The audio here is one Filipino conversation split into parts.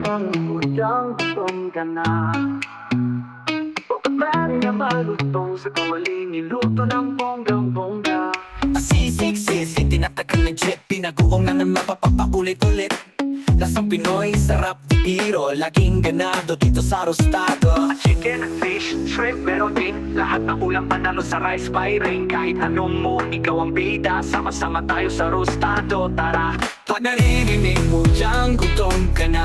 Hudang gutom ka na. Pagkabari na malutong sa kawaling niluto ng bonggang-bongga. Sisig-sisig, tinatakan ng jet, pinaguong na ng mapapapakulit-ulit. Lasang Pinoy, sarap di biro, laging ganado dito sa rostado. Chicken, fish, shrimp, meron din lahat ng ulam panalo sa rice firing. Kahit anong mo, ikaw ang bida. Sama-sama tayo sa rostado, tara. Pag naririnig mo diyang gutom ka na,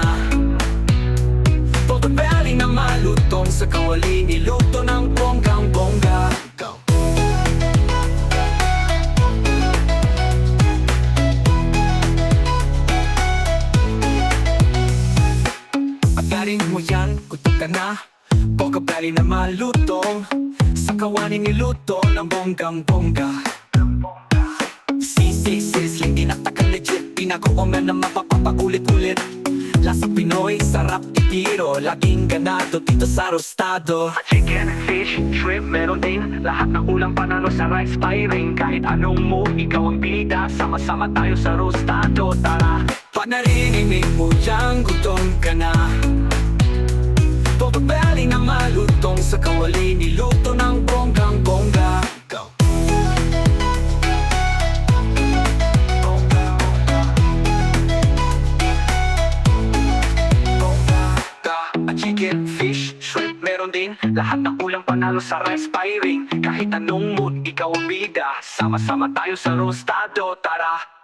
potobelly na malutong sa kawali, niluto ng bonggang-bongga. Go! Pagkarin mo yan, gutom ka na, potobelly na malutong sa kawali, niluto ng bonggang-bongga. Sisig-sisling, tinatakan legit, pinaguongan na mapapapakulit-ulit. Lasang Pinoy, sarap di tiro, laging ganado dito sa rostado. Chicken, fish, shrimp, meron din lahat ng ulam panalo sa rice firing. Kahit anong mo, ikaw ang bida. Sama-sama tayo sa rostado, tara. Pag naririnig mo diyang gutom ka na, potobelly na malutong sa kawali, niluto ng bonggang-bongga. Go! Chicken, fish, shrimp, meron din lahat ng ulam panalo sa rice firing. Kahit anong mood, ikaw ang bida. Sama-sama tayo sa rostado, tara.